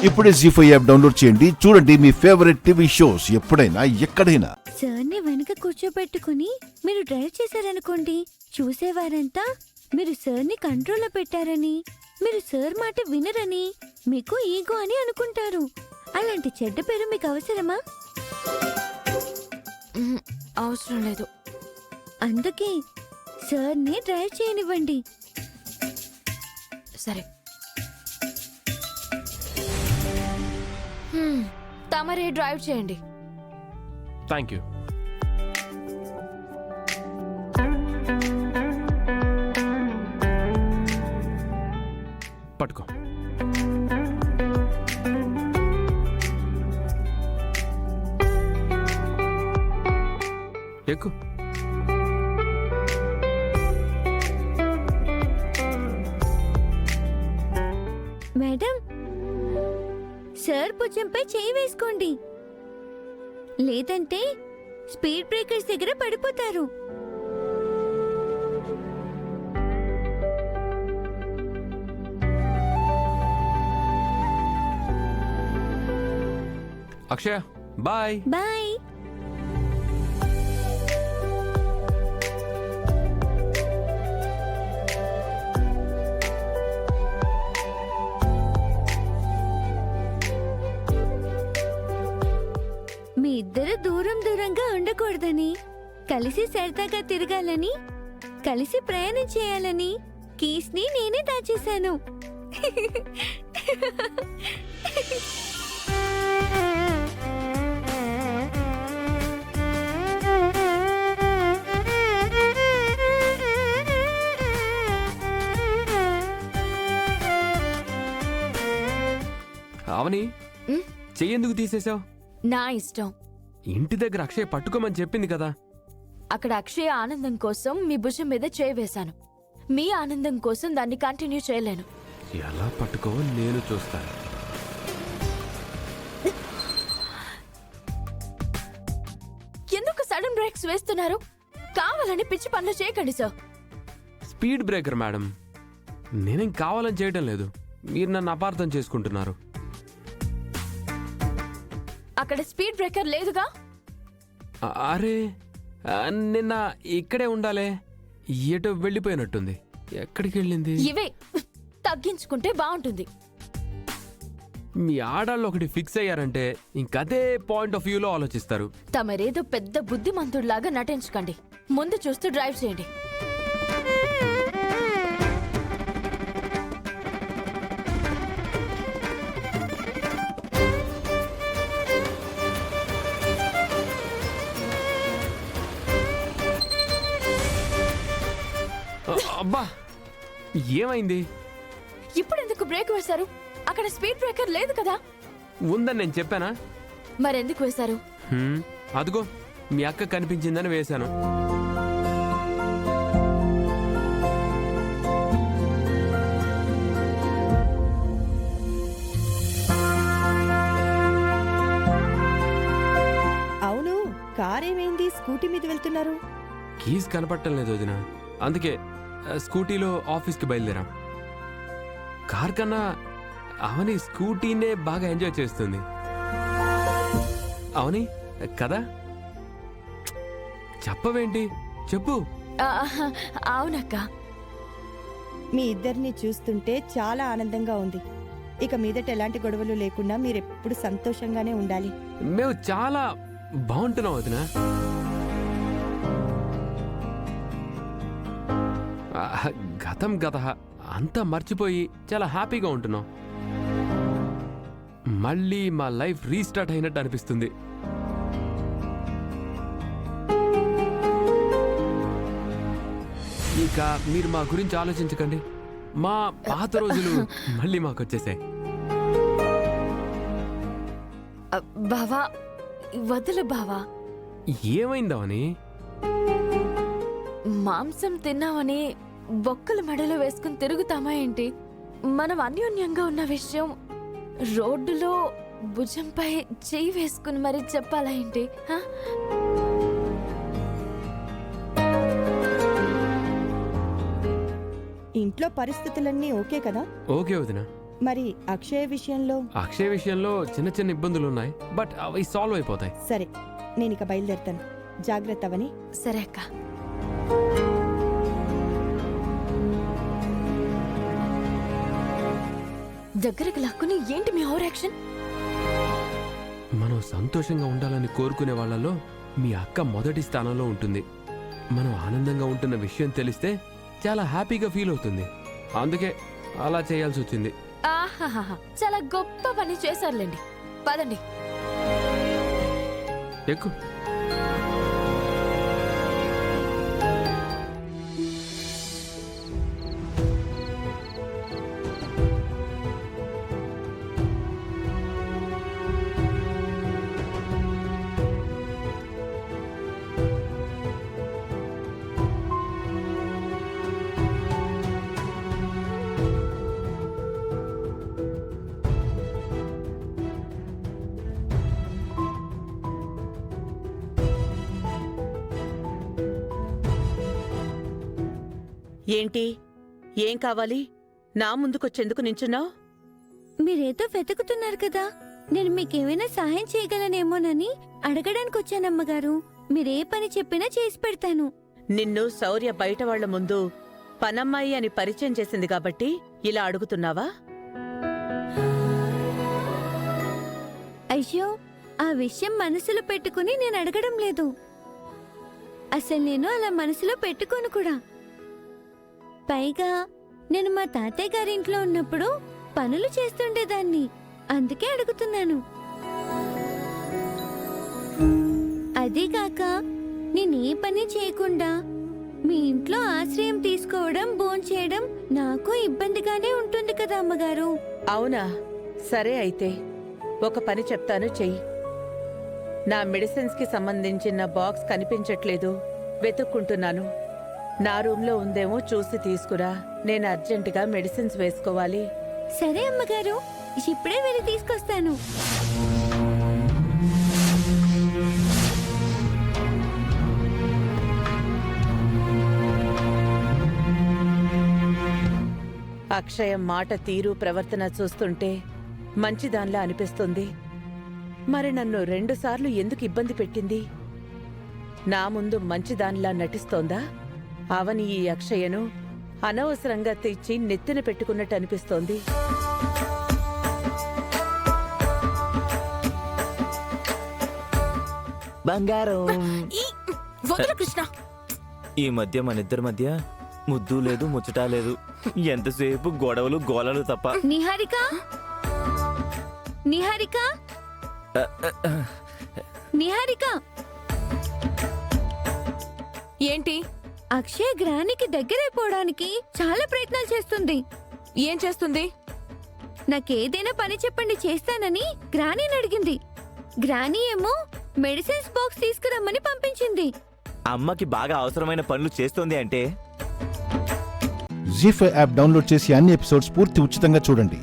ఇప్పుడే జీ5 app download చేయండి. చూడండి మీ ఫేవరెట్ టీవీ షోస్ ఎప్పుడైనా ఎక్కడైనా. సార్ని వెనక కూర్చోబెట్టుకుని మీరు డ్రైవ్ చేశారనుకోండి, చూసేవారంతా మీరు సార్ని కంట్రోల్లో పెట్టారని, మీరు సార్ మాట వినరని, మీకు ఈగో అని అనుకుంటారు. అలాంటి చెడ్డ పేరు మీకు అవసరమా? అవసరం లేదు. అందుకే సార్ని డ్రైవ్ చేయనివ్వండి. సరే, తమరే డ్రైవ్ చేయండి. Thank you. పట్టుకో. ఎక్కు. మేడం, సార్ భుజంపై చేయి వేసుకోండి, లేదంటే స్పీడ్ బ్రేకర్స్ దగ్గర పడిపోతారు. అక్షయ, బాయ్. బాయ్. మీ ఇద్దరు దూరం దూరంగా ఉండకూడదని, కలిసి సరదాగా తిరగాలని, కలిసి ప్రయాణం చేయాలని కీస్ ని నేనే దాచేశాను. అవని, చెయ్యెందుకు తీసేశావు? నా ఇష్టం. ఇంటి దగ్గర అక్షయ్ పట్టుకోమని చెప్పింది కదా. అక్కడ అక్షయ ఆనందం కోసం మీ భుజం మీద చేయి వేశాను. మీ ఆనందం కోసం దాన్ని కంటిన్యూ చేయలేను. ఎలా పట్టుకోవో నేను చూస్తాను. ఎందుకు సడన్ బ్రేక్స్ వేస్తున్నారు? కావాలని పిచ్చి పనులు చేయకండి సార్. స్పీడ్ బ్రేకర్ మేడం, నేనేం కావాలని చేయడం లేదు. మీరు నన్ను అపార్థం చేసుకుంటున్నారు. అక్కడ స్పీడ్ బ్రేకర్ లేదుగా. అరే, నిన్న ఇక్కడే ఉండాలే, ఎటో వెళ్ళిపోయినట్టుంది. ఎక్కడికి వెళ్ళింది? ఇవే తగ్గించుకుంటే బాగుంటుంది. మీ ఆడాళ్ళు ఒకటి ఫిక్స్ అయ్యారంటే ఇంకదే పాయింట్ ఆఫ్ వ్యూలో ఆలోచిస్తారు. తమరేదో పెద్ద బుద్ధిమంతుడిలాగా నటించకండి. ముందు చూస్తూ డ్రైవ్ చేయండి. అబ్బా, ఏమైంది? ఇప్పుడు ఎందుకు బ్రేక్ వేశారు? అక్కడ స్పీడ్ బ్రేకర్ లేదు కదా. ఉందని నేను చెప్పానా? మరెందుకు వేశారు? అదిగో మీ అక్క కనిపించిందని వేశాను. అవును, కారేమైంది? స్కూటీ మీద వెళ్తున్నారు. కీస్ కనపడటం లేదు వదిన, అందుకే స్కూటీలో ఆఫీస్కి బయలుదేరాం. కార్ కన్నా అవని స్కూటీనే బాగా ఎంజాయ్ చేస్తుంది. అవని కదా? చెప్పవేంటి? చెప్పు. అవునక్క. మీ ఇద్దరిని చూస్తుంటే చాలా ఆనందంగా ఉంది. ఇక మీదట ఎలాంటి గొడవలు లేకుండా మీరెప్పుడు సంతోషంగానే ఉండాలి. మేము చాలా బాగుంటున్నాం వదిన. గతం గత అంతా మర్చిపోయి చాలా హ్యాపీగా ఉంటున్నాం. మళ్ళీ మా లైఫ్ రీస్టార్ట్ అయినట్టు అనిపిస్తుంది. ఇక మీరు మా గురించి ఆలోచించకండి. మా పాత రోజులు మళ్ళీ మాకు వచ్చేసాయి. బావా, వదులు బావా. ఏమైందవని? మాంసం తిన్నామని బొక్కల మెడలో వేసుకుని తిరుగుతామా ఏంటి? మనం అన్యోన్యంగా ఉన్న విషయం రోడ్డులో భుజంపై చేయి వేసుకుని మరి చెప్పాలా ఏంటి? ఇంట్లో పరిస్థితులన్నీ ఓకే కదా? ఓకే వదినా. మరి అక్షయ్ విషయంలో? అక్షయ్ విషయంలో చిన్న చిన్న ఇబ్బందులు ఉన్నాయి, బట్ అవి సాల్వ్ అయిపోతాయి. సరే, నేను ఇక బయలుదేరుతాను. జాగ్రత్త అవని. సరే అక్క. దగ్గరికి లాక్కుని ఏంటి మీ ఓవర్ యాక్షన్? మనం సంతోషంగా ఉండాలని కోరుకునే వాళ్ళలో మీ అక్క మొదటి స్థానంలో ఉంటుంది. మనం ఆనందంగా ఉంటున్న విషయం తెలిస్తే చాలా హ్యాపీగా ఫీల్ అవుతుంది. అందుకే అలా చేయాల్సి వచ్చింది. ఆహాహా, చాలా గొప్ప పని చేశారులేండి. పదండి. ఎక్కు. ఏంటి? ఏం కావాలి? నా ముందుకొచ్చేందుకు నించున్నావు? మీరేదో వెతుకుతున్నారు కదా, నేను మీకేమైనా సహాయం చేయగలనేమోనని అడగడానికి వచ్చానమ్మగారు. మీరే పని చెప్పినా చేసి పెడతాను. నిన్ను శౌర్య బయట వాళ్ల ముందు పనమ్మాయి అని పరిచయం చేసింది కాబట్టి ఇలా అడుగుతున్నావా? అయ్యో, ఆ విషయం మనసులో పెట్టుకుని నేను అడగడం లేదు. అసలు నేను అలా మనసులో పెట్టుకోను కూడా. పైగా నేను మా తాతయ్య గారింట్లో ఉన్నప్పుడు పనులు చేస్తుండేదాన్ని, అందుకే అడుగుతున్నాను. అదీగాక నేనే పని చేయకుండా మీ ఇంట్లో ఆశ్రయం తీసుకోవడం, భోంచేయడం నాకు ఇబ్బందిగానే ఉంటుంది కదా అమ్మగారు. అవునా? సరే అయితే ఒక పని చెప్తాను, చెయ్యి. నా మెడిసిన్స్ కి సంబంధించిన బాక్స్ కనిపించట్లేదు, వెతుక్కుంటున్నాను. నా రూమ్లో ఉందేమో చూసి తీసుకురా. నేను అర్జెంటుగా మెడిసిన్స్ వేసుకోవాలి. సరే అమ్మగారు, ఇప్పుడే వెళ్ళి తీసుకొస్తాను. అక్షయ మాట తీరు ప్రవర్తన చూస్తుంటే మంచిదాన్లా అనిపిస్తుంది. మరి నన్ను 2 సార్లు ఎందుకు ఇబ్బంది పెట్టింది? నా ముందు మంచిదానిలా నటిస్తోందా? అవని ఈ అక్షయను అనవసరంగా తెచ్చి నెత్తిన పెట్టుకున్నట్టు అనిపిస్తోంది. బంగారం. వదలు కృష్ణ. ఈ మధ్య మనిద్దరి మధ్య ముద్దు లేదు, ముచ్చట లేదు. ఎంతసేపు గొడవలు గోలలు తప్ప. నిహారిక, నిహారిక, నిహారిక. ఏంటి? అక్షయ్ గ్రానికి దగ్గరైపోవడానికి చాలా ప్రయత్నాలు చేస్తుంది. ఏం చేస్తుంది? నాకేదైనా పని చెప్పండి చేస్తానని గ్రానీని అడిగింది. గ్రానీ ఏమో మెడిసిన్స్ బాక్స్ తీసుకురమ్మని పంపించింది. అమ్మకి బాగా అవసరమైన పనులు చేస్తోంది అంటే. జీ5 యాప్ డౌన్లోడ్ చేసి అన్ని ఎపిసోడ్స్ పూర్తి ఉచితంగా చూడండి.